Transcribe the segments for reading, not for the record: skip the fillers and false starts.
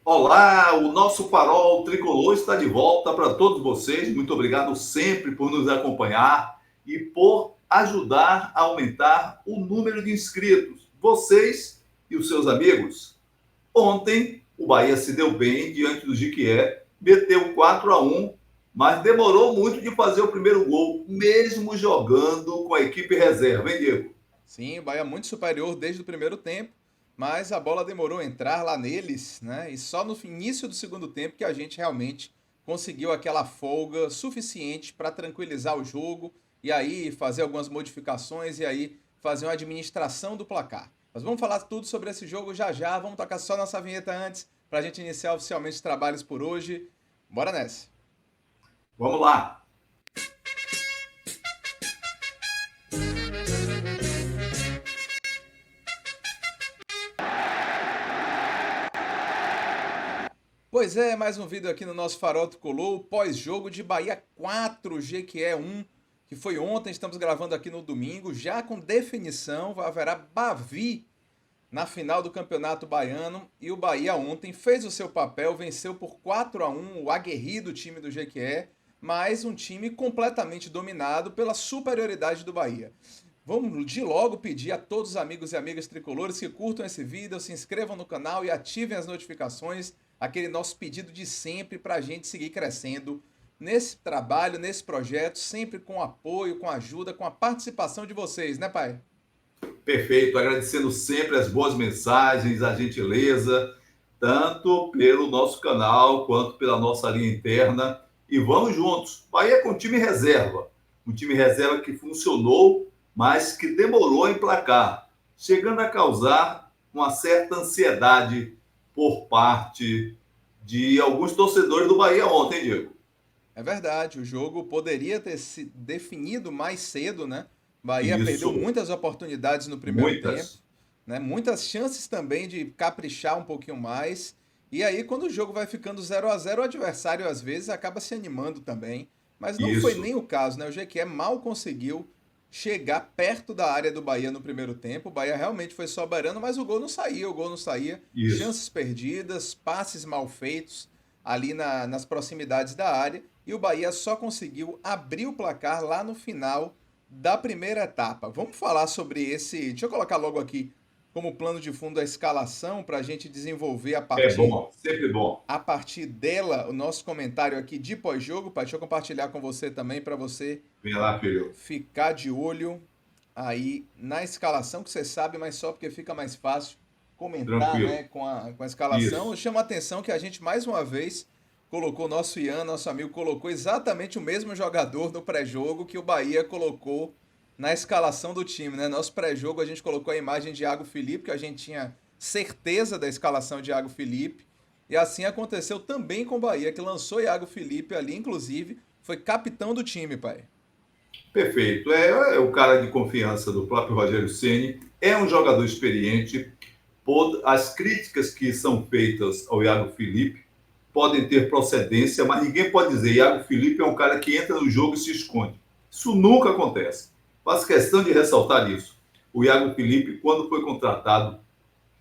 Olá, o nosso farol tricolor está de volta para todos vocês. Muito obrigado sempre por nos acompanhar e por ajudar a aumentar o número de inscritos, vocês e os seus amigos. Ontem, o Bahia se deu bem diante do Jequié, meteu 4-1, mas demorou muito de fazer o primeiro gol, mesmo jogando com a equipe reserva, hein, Diego? Sim, o Bahia muito superior desde o primeiro tempo, mas a bola demorou a entrar lá neles, né? E só no início do segundo tempo que a gente realmente conseguiu aquela folga suficiente para tranquilizar o jogo e aí fazer algumas modificações e aí fazer uma administração do placar. Mas vamos falar tudo sobre esse jogo já já. Vamos tocar só nossa vinheta antes para a gente iniciar oficialmente os trabalhos por hoje. Bora nessa! Vamos lá. Pois é, mais um vídeo aqui no nosso Farol Tricolor, pós-jogo de Bahia 4, Jequié 1, que foi ontem, estamos gravando aqui no domingo, já com definição, haverá Bavi na final do Campeonato Baiano, e o Bahia ontem fez o seu papel, venceu por 4-1 o aguerrido time do Jequié, mas um time completamente dominado pela superioridade do Bahia. Vamos de logo pedir a todos os amigos e amigas tricolores que curtam esse vídeo, se inscrevam no canal e ativem as notificações, aquele nosso pedido de sempre para a gente seguir crescendo nesse trabalho, nesse projeto, sempre com apoio, com ajuda, com a participação de vocês, né, pai? Perfeito, agradecendo sempre as boas mensagens, a gentileza, tanto pelo nosso canal quanto pela nossa linha interna. E vamos juntos. Bahia com time reserva. Um time reserva que funcionou, mas que demorou a emplacar, chegando a causar uma certa ansiedade por parte de alguns torcedores do Bahia ontem, Diego. É verdade, o jogo poderia ter se definido mais cedo, né? Bahia perdeu Isso, muitas oportunidades no primeiro tempo, muitas. né? Muitas chances também de caprichar um pouquinho mais. E aí, quando o jogo vai ficando 0-0, o adversário às vezes acaba se animando também. Mas não foi Isso, nem o caso, né? O Jequié mal conseguiu chegar perto da área do Bahia no primeiro tempo. O Bahia realmente foi soberano, mas o gol não saía, o gol não saía. isso. Chances perdidas, passes mal feitos ali nas proximidades da área. E o Bahia só conseguiu abrir o placar lá no final da primeira etapa. Vamos falar sobre esse. Deixa eu colocar logo aqui como plano de fundo a escalação para a gente desenvolver É bom, sempre bom. a partir dela o nosso comentário aqui de pós-jogo. Pai, deixa eu compartilhar com você também para você Vem lá, filho. ficar de olho aí na escalação, que você sabe, mas só porque fica mais fácil comentar, Tranquilo. né, com a escalação. Isso. Chama a atenção que a gente mais uma vez colocou nosso Ian, nosso amigo, colocou exatamente o mesmo jogador no pré-jogo que o Bahia colocou na escalação do time, né? Nosso pré-jogo a gente colocou a imagem de Iago Felipe, que a gente tinha certeza da escalação de Iago Felipe. E assim aconteceu também com o Bahia, que lançou Iago Felipe ali, inclusive, foi capitão do time, pai. Perfeito. É o cara de confiança do próprio Rogério Ceni. É um jogador experiente. As críticas que são feitas ao Iago Felipe podem ter procedência, mas ninguém pode dizer Iago Felipe é um cara que entra no jogo e se esconde. Isso nunca acontece. Faço questão de ressaltar isso. O Iago Felipe, quando foi contratado,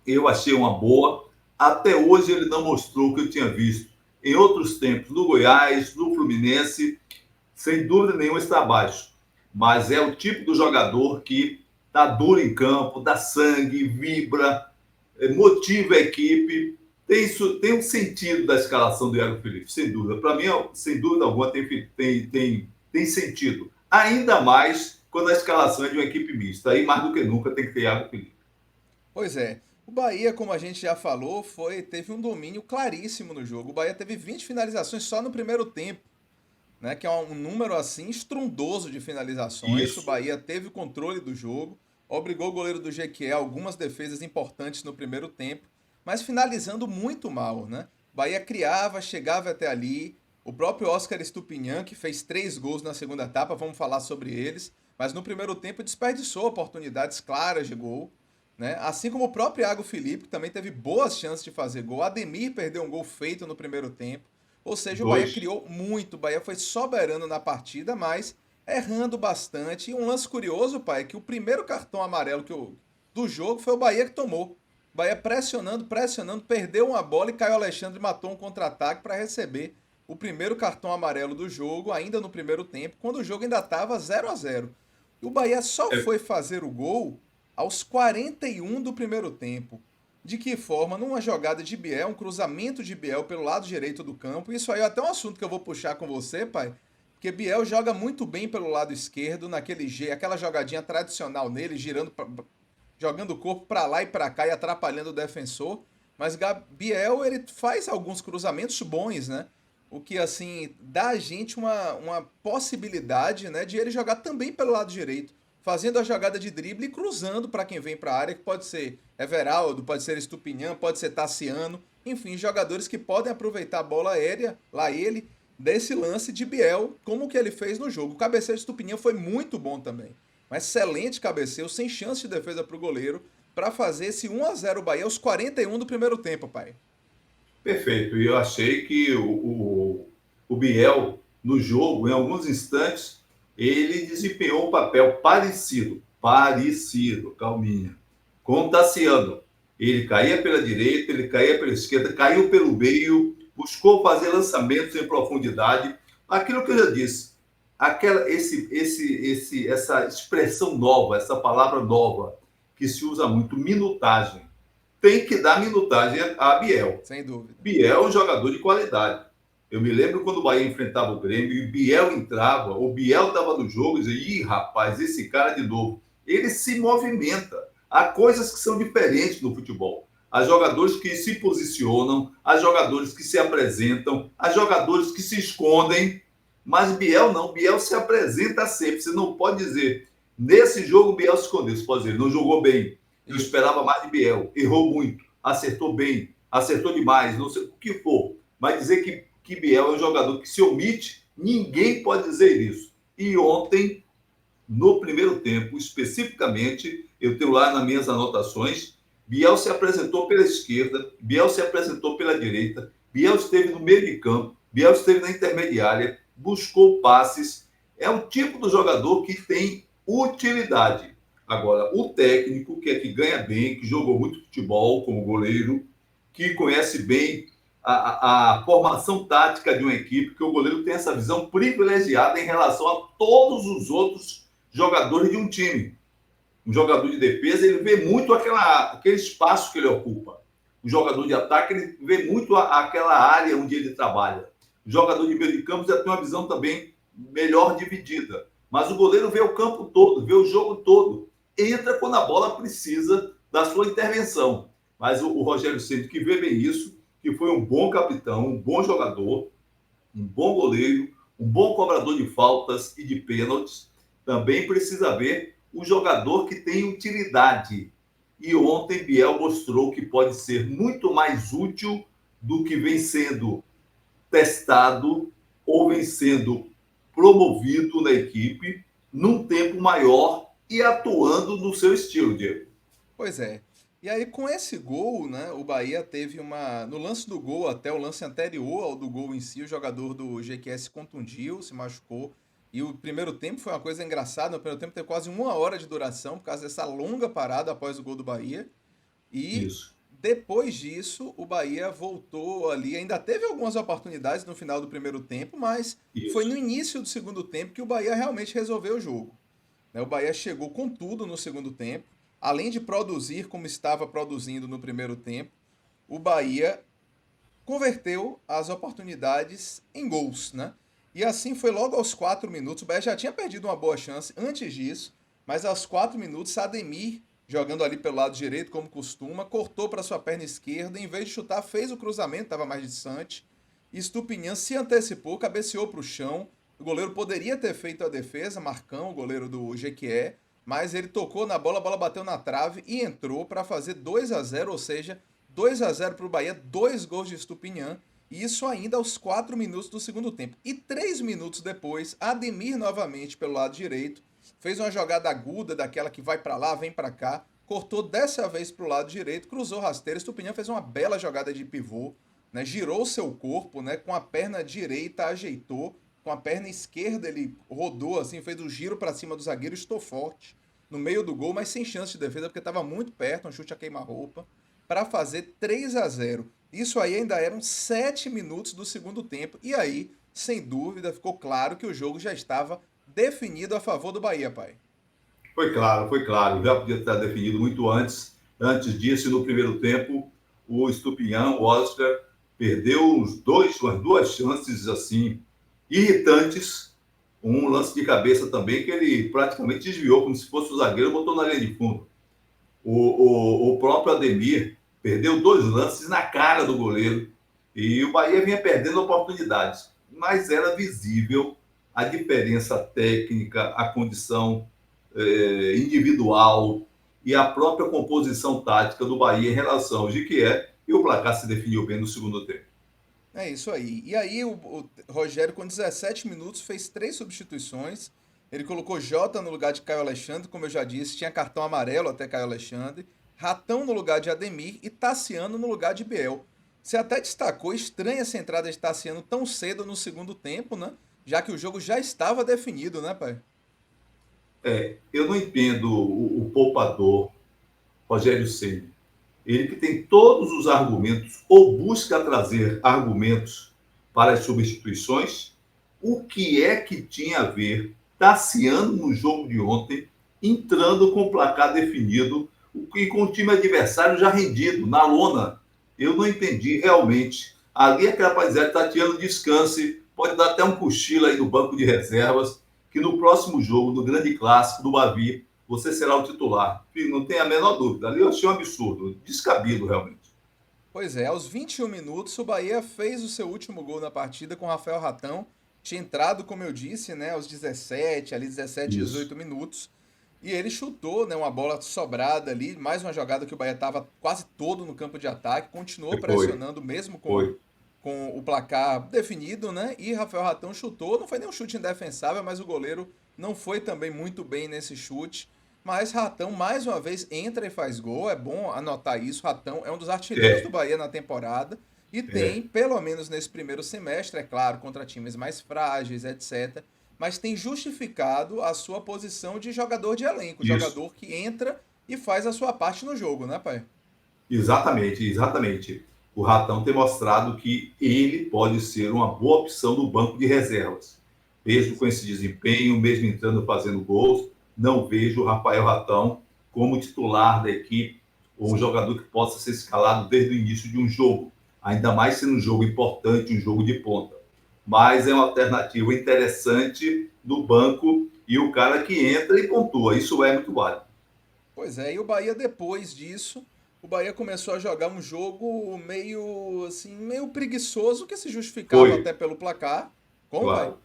eu achei uma boa. Até hoje ele não mostrou o que eu tinha visto em outros tempos, no Goiás, no Fluminense, sem dúvida nenhuma está abaixo. Mas é o tipo do jogador que dá duro em campo, dá sangue, vibra, motiva a equipe. Tem um sentido da escalação do Iago Felipe, sem dúvida. Para mim, sem dúvida alguma, tem sentido. Ainda mais quando a escalação é de uma equipe mista. Aí, mais do que nunca, tem que ter Iago Felipe. Pois é. O Bahia, como a gente já falou, teve um domínio claríssimo no jogo. O Bahia teve 20 finalizações só no primeiro tempo, né? Que é um número assim estrondoso de finalizações. O Isso, Bahia teve o controle do jogo, obrigou o goleiro do Jequié a algumas defesas importantes no primeiro tempo, mas finalizando muito mal, né? O Bahia criava, chegava até ali. O próprio Oscar Estupinhan, que fez 3 gols na segunda etapa, vamos falar sobre eles, mas no primeiro tempo desperdiçou oportunidades claras de gol. Né? Assim como o próprio Iago Felipe, que também teve boas chances de fazer gol. Ademir perdeu um gol feito no primeiro tempo. Ou seja, o Bahia dois. criou muito. O Bahia foi soberano na partida, mas errando bastante. E um lance curioso, pai, é que o primeiro cartão amarelo do jogo foi o Bahia que tomou. Bahia pressionando, pressionando, perdeu uma bola e Caio Alexandre matou um contra-ataque para receber o primeiro cartão amarelo do jogo, ainda no primeiro tempo, quando o jogo ainda estava 0-0. O Bahia só É, foi fazer o gol aos 41 do primeiro tempo. De que forma? Numa jogada de Biel, um cruzamento de Biel pelo lado direito do campo. Isso aí é até um assunto que eu vou puxar com você, pai. Porque Biel joga muito bem pelo lado esquerdo, naquele jeito, aquela jogadinha tradicional nele, jogando o corpo para lá e para cá e atrapalhando o defensor. Mas Biel, ele faz alguns cruzamentos bons, né? O que, assim, dá a gente uma possibilidade, né, de ele jogar também pelo lado direito, fazendo a jogada de drible e cruzando para quem vem para a área, que pode ser Everaldo, pode ser Estupinhan, pode ser Tassiano, enfim, jogadores que podem aproveitar a bola aérea, lá ele, desse lance de Biel, como que ele fez no jogo. O cabeceio de Estupinhan foi muito bom também. Um excelente cabeceio, sem chance de defesa para o goleiro, para fazer esse 1-0 Bahia aos 41 do primeiro tempo, pai. perfeito. E eu achei que o Biel, no jogo, em alguns instantes, ele desempenhou um papel parecido, calminha, com o Tassiano. Ele caía pela direita, ele caía pela esquerda, caiu pelo meio, buscou fazer lançamentos em profundidade. Aquilo que eu já disse, essa expressão nova, essa palavra nova, que se usa muito, minutagem. Tem que dar minutagem a Biel. Sem dúvida. Biel é um jogador de qualidade. Eu me lembro quando o Bahia enfrentava o Grêmio e o Biel entrava, o Biel estava no jogo e dizia: ih, rapaz, esse cara de novo. Ele se movimenta. Há coisas que são diferentes no futebol. Há jogadores que se posicionam, há jogadores que se apresentam, há jogadores que se escondem, mas Biel não. Biel se apresenta sempre. Você não pode dizer, nesse jogo o Biel se escondeu. Você pode dizer, não jogou bem. Eu Isso. esperava mais de Biel. Errou muito, acertou bem, acertou demais, não sei o que for. Mas dizer que Biel é um jogador que se omite, ninguém pode dizer isso. E ontem, no primeiro tempo, especificamente, eu tenho lá nas minhas anotações, Biel se apresentou pela esquerda, Biel se apresentou pela direita, Biel esteve no meio de campo, Biel esteve na intermediária, buscou passes. É um tipo de jogador que tem utilidade. Agora, o técnico, que é que ganha bem, que jogou muito futebol como goleiro, que conhece bem a formação tática de uma equipe, que o goleiro tem essa visão privilegiada em relação a todos os outros jogadores de um time. Um jogador de defesa, ele vê muito aquele espaço que ele ocupa. O jogador de ataque, ele vê muito aquela área onde ele trabalha. O jogador de meio de campo já tem uma visão também melhor dividida. Mas o goleiro vê o campo todo, vê o jogo todo. Entra quando a bola precisa da sua intervenção. Mas o Rogério Ceni, que vê bem isso, que foi um bom capitão, um bom jogador, um bom goleiro, um bom cobrador de faltas e de pênaltis, também precisa ver o jogador que tem utilidade. E ontem Biel mostrou que pode ser muito mais útil do que vem sendo testado ou vem sendo promovido na equipe num tempo maior e atuando no seu estilo, Diego. Pois é. E aí, com esse gol, né, o Bahia teve uma. No lance do gol, até o lance anterior ao do gol em si, o jogador do GQS se contundiu, se machucou. E o primeiro tempo foi uma coisa engraçada. No primeiro tempo teve quase 1 hora de duração, por causa dessa longa parada após o gol do Bahia. E Isso, depois disso, o Bahia voltou ali. Ainda teve algumas oportunidades no final do primeiro tempo, mas foi no isso. início do segundo tempo que o Bahia realmente resolveu o jogo, né? O Bahia chegou com tudo no segundo tempo. Além de produzir como estava produzindo no primeiro tempo, o Bahia converteu as oportunidades em gols, né? E assim foi logo aos 4 minutos. O Bahia já tinha perdido uma boa chance antes disso, mas aos 4 minutos, Ademir, jogando ali pelo lado direito, como costuma, cortou para sua perna esquerda. Em vez de chutar, fez o cruzamento, estava mais distante. Estupinhan se antecipou, cabeceou para o chão. O goleiro poderia ter feito a defesa, Marcão, o goleiro do Jequié, mas ele tocou na bola, a bola bateu na trave e entrou para fazer 2-0, ou seja, 2-0 para o Bahia, 2 gols de Estupinhan, e isso ainda aos 4 minutos do segundo tempo. E 3 minutos depois, Ademir novamente pelo lado direito, fez uma jogada aguda, daquela que vai para lá, vem para cá, cortou dessa vez para o lado direito, cruzou rasteiro, Estupinhan fez uma bela jogada de pivô, né, girou seu corpo, né, com a perna direita ajeitou, com a perna esquerda ele rodou assim, fez o giro para cima do zagueiro, estou forte no meio do gol, mas sem chance de defesa porque estava muito perto, um chute a queima-roupa. para fazer 3-0. Isso aí ainda eram 7 minutos do segundo tempo. E aí, sem dúvida, ficou claro que o jogo já estava definido a favor do Bahia, pai. Foi claro, foi claro. Já podia estar definido muito antes. Antes disso, no primeiro tempo, o Estupinhã, o Oscar, perdeu umas duas chances assim irritantes. Um lance de cabeça também que ele praticamente desviou, como se fosse o zagueiro, botou na linha de fundo. O próprio Ademir perdeu dois lances na cara do goleiro e o Bahia vinha perdendo oportunidades. Mas era visível a diferença técnica, a condição individual e a própria composição tática do Bahia em relação ao Jequié, e o placar se definiu bem no segundo tempo. É isso aí. E aí o Rogério, com 17 minutos, fez 3 substituições. Ele colocou Jota no lugar de Caio Alexandre, como eu já disse, tinha cartão amarelo até Caio Alexandre, Ratão no lugar de Ademir e Tassiano no lugar de Biel. Você até destacou estranha essa entrada de Tassiano tão cedo no segundo tempo, né? Já que o jogo já estava definido, né, pai? Eu não entendo o poupador Rogério Ceni. Ele que tem todos os argumentos, ou busca trazer argumentos para as substituições, o que é que tinha a ver Tassiano no jogo de ontem, entrando com o placar definido e com o time adversário já rendido, na lona. Eu não entendi realmente. Ali é capaz de Tassiano descanse, pode dar até um cochilo aí no banco de reservas, que no próximo jogo, no grande clássico do Bavi, você será o titular. Não tem a menor dúvida. Ali eu achei um absurdo, descabido realmente. Pois é, aos 21 minutos, o Bahia fez o seu último gol na partida com o Rafael Ratão. Tinha entrado, como eu disse, né, aos 17, ali 17, Isso. 18 minutos. E ele chutou, né, uma bola sobrada ali, mais uma jogada que o Bahia estava quase todo no campo de ataque, continuou Foi, pressionando mesmo foi. com o placar definido, né? E Rafael Ratão chutou, não foi nem um chute indefensável, mas o goleiro não foi também muito bem nesse chute. Mas Ratão, mais uma vez, entra e faz gol. É bom anotar isso. Ratão é um dos artilheiros do É, Bahia na temporada. E tem, é. pelo menos nesse primeiro semestre, é claro, contra times mais frágeis, etc. Mas tem justificado a sua posição de jogador de elenco. Isso. Jogador que entra e faz a sua parte no jogo, né, pai? Exatamente, exatamente. O Ratão tem mostrado que ele pode ser uma boa opção no banco de reservas. Mesmo com esse desempenho, mesmo entrando fazendo gols, não vejo o Rafael Ratão como titular da equipe ou um Sim. jogador que possa ser escalado desde o início de um jogo, ainda mais sendo um jogo importante, um jogo de ponta. Mas é uma alternativa interessante no banco e o cara que entra e pontua. Isso é muito válido. Pois é, e o Bahia depois disso, o Bahia começou a jogar um jogo meio assim, meio preguiçoso, que se justificava Foi, até pelo placar. Como, pai? claro.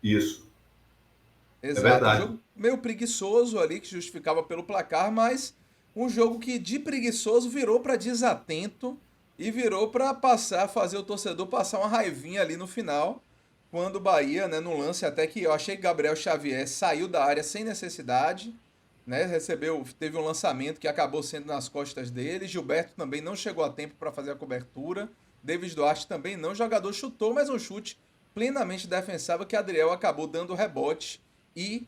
Isso. É Exato, um verdade. jogo meio preguiçoso ali, que justificava pelo placar, mas um jogo que de preguiçoso virou para desatento e virou para passar, fazer o torcedor passar uma raivinha ali no final, quando o Bahia, né, no lance até que eu achei que Gabriel Xavier saiu da área sem necessidade, né, teve um lançamento que acabou sendo nas costas dele, Gilberto também não chegou a tempo para fazer a cobertura, David Duarte também não, o jogador chutou, mas um chute plenamente defensável que Adriel acabou dando rebote e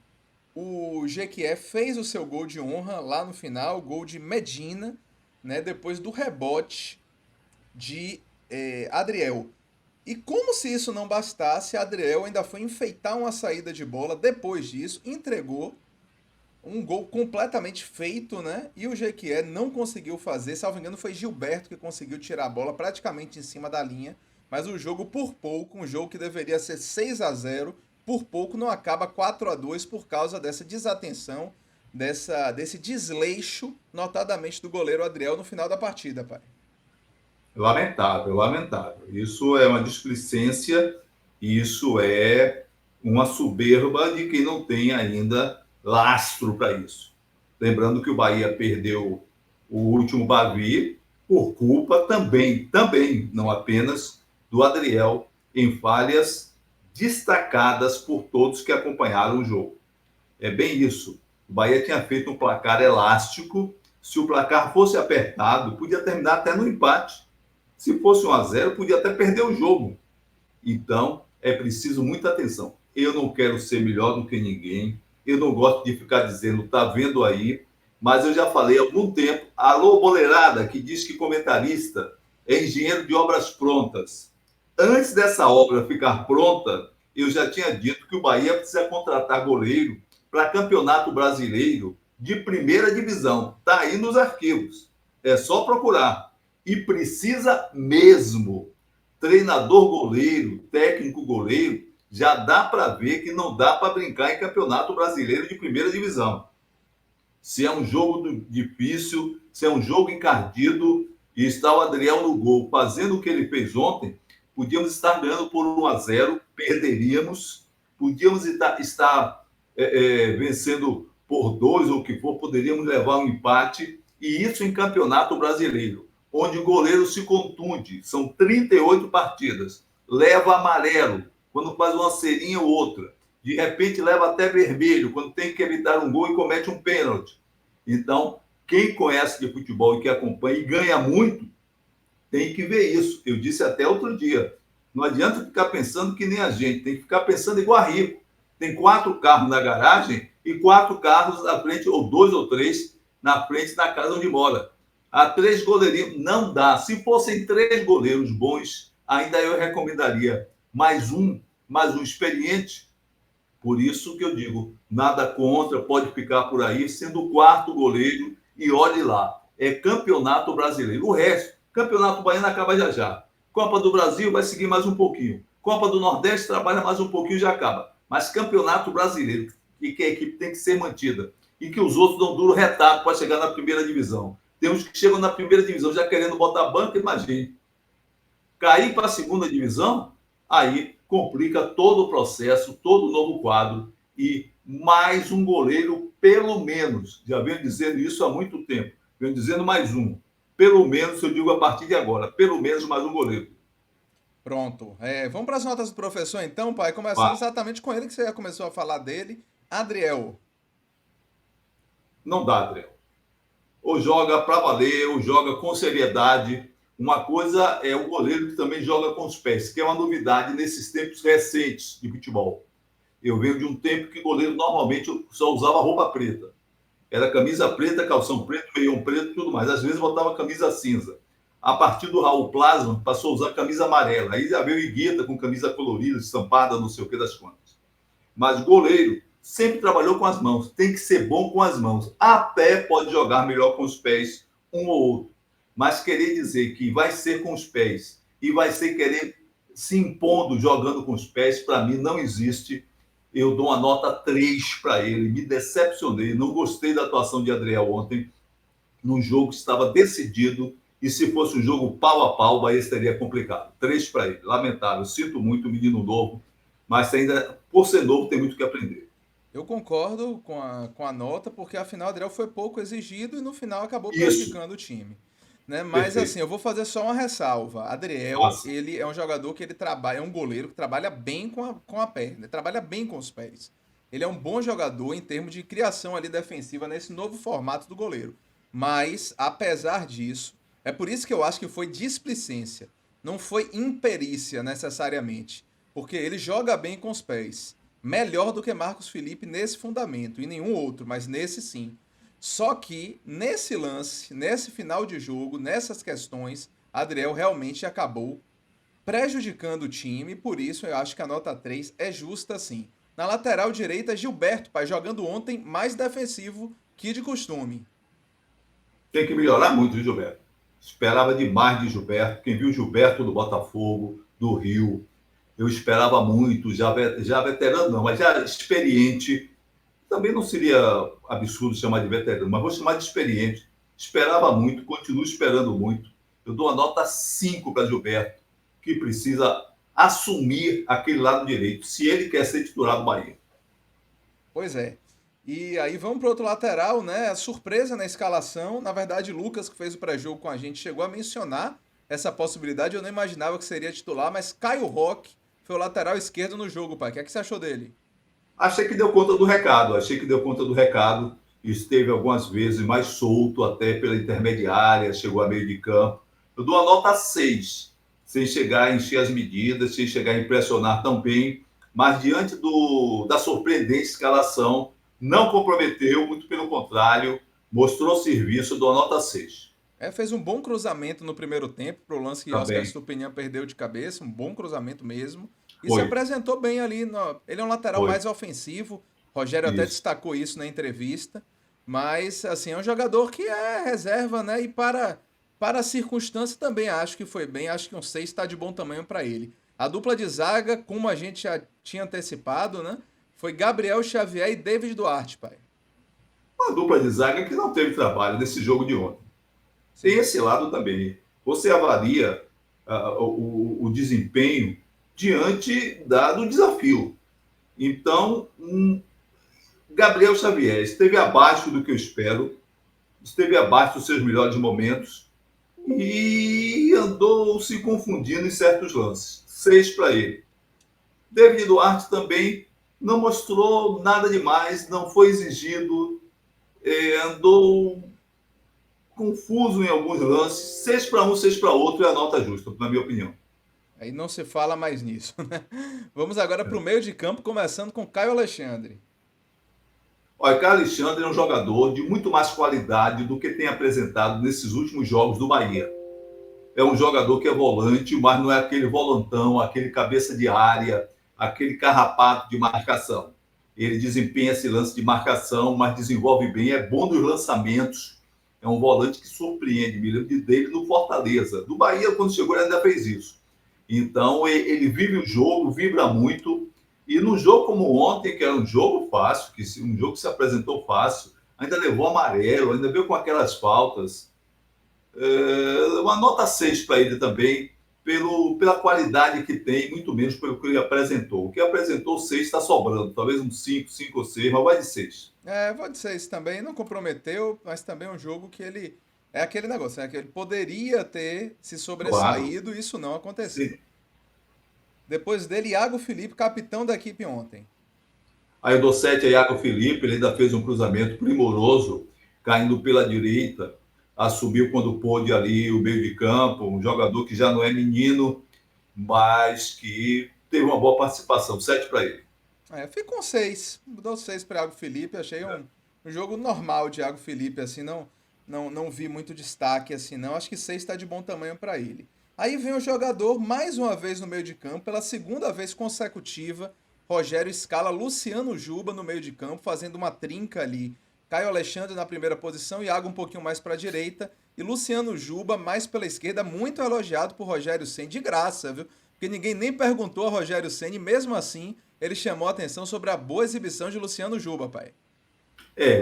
o Jequié fez o seu gol de honra lá no final, gol de Medina, né, depois do rebote de Adriel. E como se isso não bastasse, Adriel ainda foi enfeitar uma saída de bola depois disso, entregou um gol completamente feito, né? E o Jequié não conseguiu fazer, salvo engano, foi Gilberto que conseguiu tirar a bola praticamente em cima da linha. Mas o jogo, por pouco, um jogo que deveria ser 6-0, por pouco não acaba 4-2 por causa dessa desatenção, desse desleixo, notadamente do goleiro Adriel no final da partida, pai. Lamentável, lamentável. Isso é uma displicência, isso é uma soberba de quem não tem ainda lastro para isso. Lembrando que o Bahia perdeu o último Bavi por culpa também, não Sim. apenas do Adriel, em falhas destacadas por todos que acompanharam o jogo. É bem isso. O Bahia tinha feito um placar elástico. Se o placar fosse apertado, podia terminar até no empate. Se fosse 1-0, podia até perder o jogo. Então, é preciso muita atenção. Eu não quero ser melhor do que ninguém. Eu não gosto de ficar dizendo, tá vendo aí, mas eu já falei há algum tempo, alô, boleirada, que diz que comentarista é engenheiro de obras prontas. Antes dessa obra ficar pronta, eu já tinha dito que o Bahia precisa contratar goleiro para campeonato brasileiro de primeira divisão. Está aí nos arquivos. É só procurar. E precisa mesmo. Treinador goleiro, técnico goleiro, já dá para ver que não dá para brincar em campeonato brasileiro de primeira divisão. Se é um jogo difícil, se é um jogo encardido, e está o Adriel no gol fazendo o que ele fez ontem, podíamos estar ganhando por 1-0, perderíamos, podíamos estar vencendo por 2 ou o que for, poderíamos levar um empate, e isso em campeonato brasileiro, onde o goleiro se contunde, são 38 partidas, leva amarelo, quando faz uma cerinha ou outra, de repente leva até vermelho, quando tem que evitar um gol e comete um pênalti. Então, quem conhece de futebol e que acompanha e ganha muito, tem que ver isso. Eu disse até outro dia, não adianta ficar pensando que nem a gente, tem que ficar pensando igual a rico. Tem 4 carros na garagem e 4 carros na frente, ou 2 ou 3 na frente da casa onde mora. Há 3 goleirinhos, não dá. Se fossem 3 goleiros bons, ainda eu recomendaria mais um experiente. Por isso que eu digo, nada contra, pode ficar por aí, sendo o 4º goleiro, e olhe lá, é campeonato brasileiro. O resto, campeonato baiano acaba já já. Copa do Brasil vai seguir mais um pouquinho. Copa do Nordeste trabalha mais um pouquinho e já acaba. Mas campeonato brasileiro, que a equipe tem que ser mantida, e que os outros dão duro retaco para chegar na primeira divisão. Tem uns que chegam na primeira divisão já querendo botar banca, imagine. Cair para a segunda divisão, aí complica todo o processo, todo o novo quadro, e mais um goleiro, pelo menos. Já venho dizendo isso há muito tempo. Venho dizendo mais um. Pelo menos, eu digo a partir de agora, pelo menos mais um goleiro. Pronto. Vamos para as notas do professor, então, pai. Começando Vai. exatamente com ele, que você já começou a falar dele. Adriel. Não dá, Adriel. Ou joga para valer, ou joga com seriedade. Uma coisa é o goleiro que também joga com os pés, que é uma novidade nesses tempos recentes de futebol. Eu venho de um tempo que o goleiro normalmente só usava roupa preta. Era camisa preta, calção preto, meião preto e tudo mais. Às vezes botava camisa cinza. A partir do Raul Plasma, passou a usar camisa amarela. Aí já veio Higuita com camisa colorida, estampada, não sei o que das quantas. Mas goleiro sempre trabalhou com as mãos. Tem que ser bom com as mãos. Até pode jogar melhor com os pés, um ou outro. Mas querer dizer que vai ser com os pés e vai ser querer se impondo jogando com os pés, para mim não existe. Eu dou uma nota 3 para ele. Me decepcionei. Não gostei da atuação de Adriel ontem, num jogo que estava decidido. E se fosse um jogo pau a pau, o Bahia estaria complicado. 3 para ele. Lamentável. Sinto muito, menino novo. Mas ainda, por ser novo, tem muito que aprender. Eu concordo com a nota, porque afinal o Adriel foi pouco exigido e no final acabou Isso. prejudicando o time. Né? Mas Perfeito. assim, eu vou fazer só uma ressalva. Adriel, Nossa. ele é um jogador que ele trabalha, é um goleiro que trabalha bem com a perna, ele trabalha bem com os pés. Ele é um bom jogador em termos de criação ali defensiva nesse novo formato do goleiro. Mas, apesar disso, é por isso que eu acho que foi displicência. Não foi imperícia necessariamente. Porque ele joga bem com os pés. Melhor do que Marcos Felipe nesse fundamento. E nenhum outro, mas nesse sim. Só que, nesse lance, nesse final de jogo, nessas questões, Adriel realmente acabou prejudicando o time. Por isso, eu acho que a nota 3 é justa sim. Na lateral direita, Gilberto, pai, jogando ontem mais defensivo que de costume. Tem que melhorar muito, viu, Gilberto? Esperava demais de Gilberto. Quem viu Gilberto do Botafogo, do Rio, eu esperava muito, já veterano não, mas já experiente. Também não seria absurdo chamar de veterano, mas vou chamar de experiente. Esperava muito, continuo esperando muito. Eu dou a nota 5 para Gilberto, que precisa assumir aquele lado direito, se ele quer ser titular do Bahia. Pois é. E aí vamos para outro lateral, né? A surpresa na escalação. Na verdade, Lucas, que fez o pré-jogo com a gente, chegou a mencionar essa possibilidade. Eu não imaginava que seria titular, mas Caio Roque foi o lateral esquerdo no jogo, pai. O que é que você achou dele? Achei que deu conta do recado, esteve algumas vezes mais solto, até pela intermediária, chegou a meio de campo. Eu dou a nota 6, sem chegar a encher as medidas, sem chegar a impressionar tão bem, mas diante da surpreendente escalação, não comprometeu, muito pelo contrário, Mostrou serviço, dou nota 6. Fez um bom cruzamento no primeiro tempo, pro lance que Oscar Também. Estupinian perdeu de cabeça, um bom cruzamento mesmo. E se Foi, apresentou bem ali. Ele é um lateral foi. mais ofensivo. Rogério até Isso. destacou isso na entrevista. Mas, assim, é um jogador que é reserva, né? E para a circunstância também acho que foi bem. Acho que um 6 está de bom tamanho para ele. A dupla de zaga, como a gente já tinha antecipado, né? Foi Gabriel Xavier e David Duarte, pai. Uma dupla de zaga que não teve trabalho nesse jogo de ontem. Tem Sim. esse lado também. Você avalia o desempenho diante do desafio. Então, Gabriel Xavier esteve abaixo do que eu espero, esteve abaixo dos seus melhores momentos e andou se confundindo em certos lances. 6 para ele. David Duarte também não mostrou nada demais, não foi exigido, andou confuso em alguns lances. 6 para um, 6 para outro é a nota justa, na minha opinião. Aí não se fala mais nisso, né? Vamos agora para o meio de campo, começando com Caio Alexandre. Olha, Carlos Alexandre é um jogador de muito mais qualidade do que tem apresentado nesses últimos jogos do Bahia. É um jogador que é volante, mas não é aquele volantão, aquele cabeça de área, aquele carrapato de marcação. Ele desempenha esse lance de marcação, mas desenvolve bem, é bom nos lançamentos. É um volante que surpreende. Me lembro dele no Fortaleza. Do Bahia, quando chegou, ele ainda fez isso. Então, ele vive o jogo, vibra muito. E num jogo como ontem, que era um jogo fácil, um jogo que se apresentou fácil, ainda levou amarelo, ainda veio com aquelas faltas. Uma nota 6 para ele também, pela qualidade que tem, muito menos pelo que ele apresentou. O que apresentou, 6 está sobrando, talvez um 5, 5 ou 6, mas vai de 6. Vou dizer isso também, não comprometeu, mas também é um jogo que ele. É aquele negócio, né? Que ele poderia ter se Claro. sobressaído e isso não aconteceu. Sim. Depois dele, Iago Felipe, capitão da equipe ontem. Aí eu dou 7 a Iago Felipe, ele ainda fez um cruzamento primoroso, caindo pela direita, assumiu quando pôde ali o meio de campo, um jogador que já não é menino, mas que teve uma boa participação. 7 para ele. Fico com 6. Dou 6 para Iago Felipe. Achei um jogo normal de Iago Felipe, assim, não vi muito destaque, assim, não. Acho que 6 está de bom tamanho para ele. Aí vem o jogador, mais uma vez no meio de campo, pela segunda vez consecutiva. Rogério escala Luciano Juba no meio de campo, fazendo uma trinca ali. Caio Alexandre na primeira posição, Iago um pouquinho mais para a direita. E Luciano Juba mais pela esquerda, muito elogiado por Rogério Ceni de graça, viu? Porque ninguém nem perguntou a Rogério Ceni, mesmo assim, ele chamou a atenção sobre a boa exibição de Luciano Juba, pai.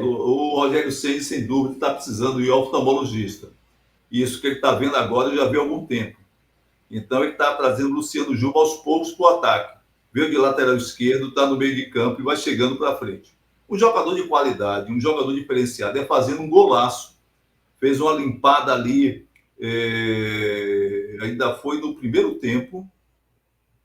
O Rogério Ceni, sem dúvida, está precisando ir ao oftalmologista. Isso que ele está vendo agora, eu já vi há algum tempo. Então, ele está trazendo o Luciano Juba aos poucos para o ataque. Veio de lateral esquerdo, está no meio de campo e vai chegando para frente. Um jogador de qualidade, um jogador diferenciado, é fazendo um golaço. Fez uma limpada ali, ainda foi no primeiro tempo.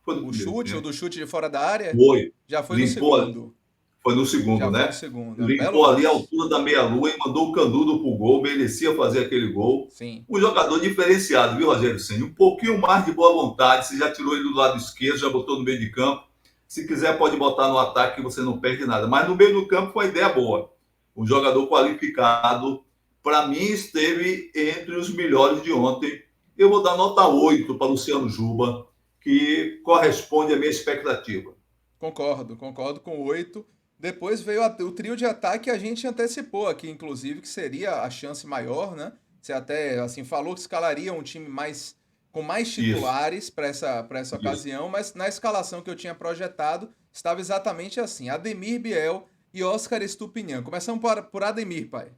Foi no O primeiro chute, ou tempo. do chute de fora da área, Foi. já foi no Limpou, segundo. foi no segundo, Já foi no né? segundo. É um belo Limpou ali a lance. altura da meia-lua e mandou o Canudo pro gol, merecia fazer aquele gol. Sim. Um jogador diferenciado, viu, Rogério Ceni? Um pouquinho mais de boa vontade, você já tirou ele do lado esquerdo, já botou no meio de campo. Se quiser, pode botar no ataque que você não perde nada. Mas no meio do campo foi uma ideia boa. Um jogador qualificado, para mim, esteve entre os melhores de ontem. Eu vou dar nota 8 para Luciano Juba, que corresponde à minha expectativa. Concordo com 8. Depois veio o trio de ataque, a gente antecipou aqui, inclusive, que seria a chance maior, né? Você até assim falou que escalaria um time com mais Isso, titulares para essa isso. ocasião, mas na escalação que eu tinha projetado estava exatamente assim: Ademir Biel e Oscar Estupinian. Começamos por Ademir, pai.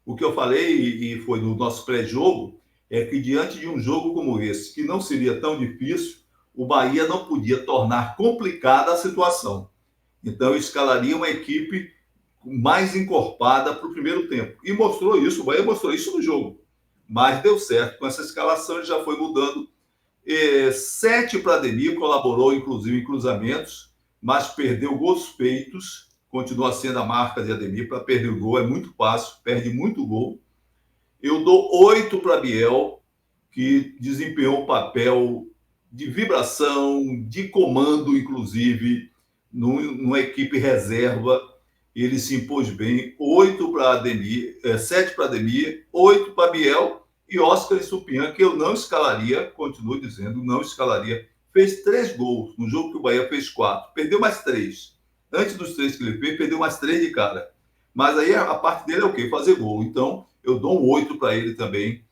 O que eu falei, e foi no nosso pré-jogo, é que diante de um jogo como esse, que não seria tão difícil, o Bahia não podia tornar complicada a situação. Então, eu escalaria uma equipe mais encorpada para o primeiro tempo. E mostrou isso, o Bahia mostrou isso no jogo. Mas deu certo. Com essa escalação, ele já foi mudando. 7 para Ademir, colaborou inclusive em cruzamentos, mas perdeu gols feitos. Continua sendo a marca de Ademir. Para perder o gol é muito fácil, perde muito gol. Eu dou 8 para Biel, que desempenhou um papel de vibração, de comando, inclusive, numa equipe reserva. ele se impôs bem, 8 para Ademir, 7 para Ademir, 8 para Biel e Oscar Estupiñán, que eu não escalaria, continuo dizendo, não escalaria. Fez 3 gols no jogo que o Bahia fez 4, perdeu mais 3. Antes dos 3 que ele fez, perdeu mais 3 de cara. Mas aí a parte dele é o quê? Fazer gol. Então, eu dou um 8 para ele também,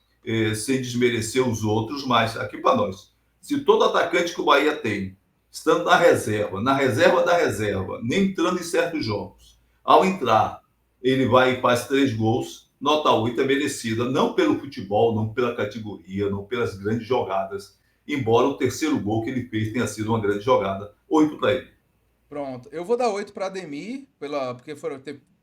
sem desmerecer os outros, mas aqui para nós. Se todo atacante que o Bahia tem, estando na reserva da reserva, nem entrando em certos jogos, ao entrar, ele vai e faz 3 gols, nota 8 é merecida, não pelo futebol, não pela categoria, não pelas grandes jogadas, embora o terceiro gol que ele fez tenha sido uma grande jogada. 8 para ele. Pronto. Eu vou dar 8 para Ademir, porque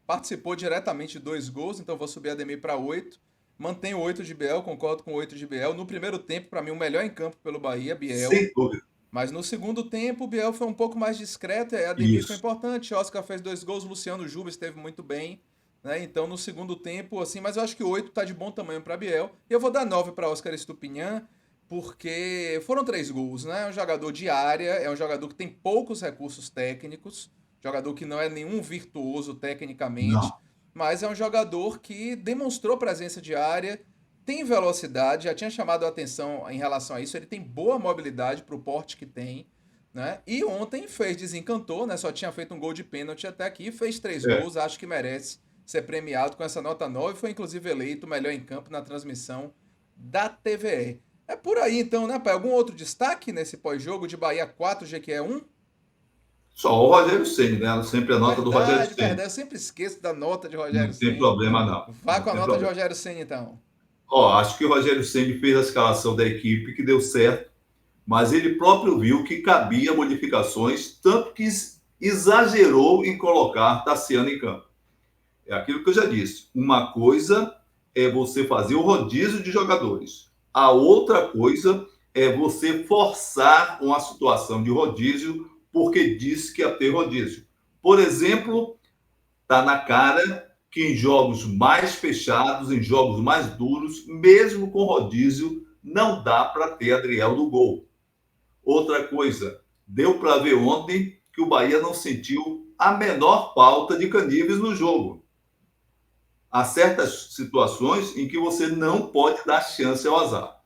participou diretamente de 2 gols, então eu vou subir Ademir para 8. Mantenho 8 de Biel, concordo com 8 de Biel. No primeiro tempo, para mim, o melhor em campo pelo Bahia, Biel. Sem dúvida. Mas no segundo tempo, o Biel foi um pouco mais discreto, e Ademir foi Isso. importante. Oscar fez 2 gols, Luciano Juba esteve muito bem. Né? Então, no segundo tempo, assim, mas eu acho que 8 tá de bom tamanho para Biel. E eu vou dar 9 para Oscar Estupiñán, porque foram 3 gols, né? É um jogador de área, é um jogador que tem poucos recursos técnicos, jogador que não é nenhum virtuoso tecnicamente, Não. mas é um jogador que demonstrou presença de área, tem velocidade, já tinha chamado a atenção em relação a isso, ele tem boa mobilidade para o porte que tem, né? E ontem desencantou, né? Só tinha feito um gol de pênalti até aqui, fez 3 gols, acho que merece ser premiado com essa nota 9, foi inclusive eleito o melhor em campo na transmissão da TVE. É por aí então, né, pai? Algum outro destaque nesse pós-jogo de Bahia 4, Jequié 1? Só o Rogério Ceni, né? Sempre a nota do Rogério Verdade, Ceni. verdade. Eu sempre esqueço da nota de Rogério Não tem Ceni. problema, não. Vá Não com a tem nota de problema. Rogério Ceni, então. Acho que o Rogério Ceni fez a escalação da equipe que deu certo, mas ele próprio viu que cabia modificações, tanto que exagerou em colocar Tassiano em campo. É aquilo que eu já disse. Uma coisa é você fazer o rodízio de jogadores. A outra coisa é você forçar uma situação de rodízio porque disse que ia ter rodízio. Por exemplo, está na cara que em jogos mais fechados, em jogos mais duros, mesmo com rodízio, não dá para ter Adriel no gol. Outra coisa, deu para ver ontem que o Bahia não sentiu a menor falta de Caníveis no jogo. Há certas situações em que você não pode dar chance ao azar.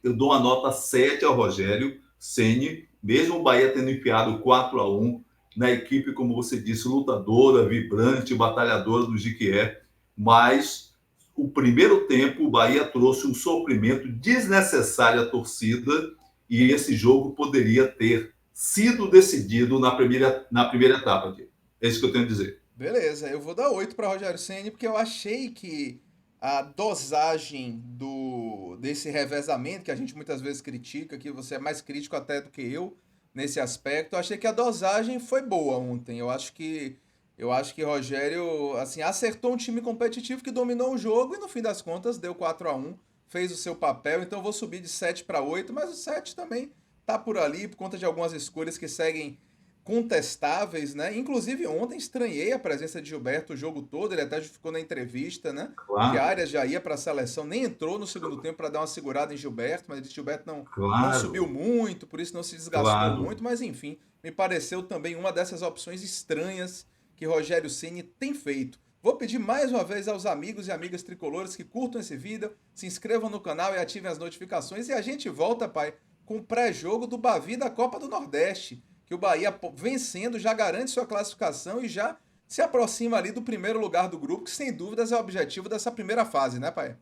Eu dou uma nota 7 ao Rogério Ceni, mesmo o Bahia tendo enfiado 4-1 na equipe, como você disse, lutadora, vibrante, batalhadora do Jequié, mas o primeiro tempo o Bahia trouxe um sofrimento desnecessário à torcida e esse jogo poderia ter sido decidido na primeira etapa. É isso que eu tenho a dizer. Beleza, eu vou dar 8 para Rogério Ceni porque eu achei que a dosagem desse revezamento que a gente muitas vezes critica, que você é mais crítico até do que eu nesse aspecto, eu achei que a dosagem foi boa ontem. Eu acho que Rogério assim acertou um time competitivo que dominou o jogo e no fim das contas deu 4-1, fez o seu papel. Então eu vou subir de 7 para 8, mas o 7 também tá por ali por conta de algumas escolhas que seguem contestáveis, né? Inclusive ontem estranhei a presença de Gilberto o jogo todo, ele até ficou na entrevista, né? Que Claro, Arias já ia para a seleção, nem entrou no segundo tempo para dar uma segurada em Gilberto, mas Gilberto não subiu claro, muito, por isso não se desgastou claro. muito, mas enfim, me pareceu também uma dessas opções estranhas que Rogério Ceni tem feito. Vou pedir mais uma vez aos amigos e amigas tricolores que curtam esse vídeo, se inscrevam no canal e ativem as notificações e a gente volta, pai, com o pré-jogo do Bavi da Copa do Nordeste, que o Bahia vencendo já garante sua classificação e já se aproxima ali do primeiro lugar do grupo, que sem dúvidas é o objetivo dessa primeira fase, né, pai?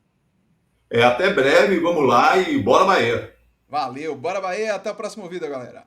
Até breve, vamos lá e bora Bahia. Valeu, bora Bahia, até o próximo vídeo, galera.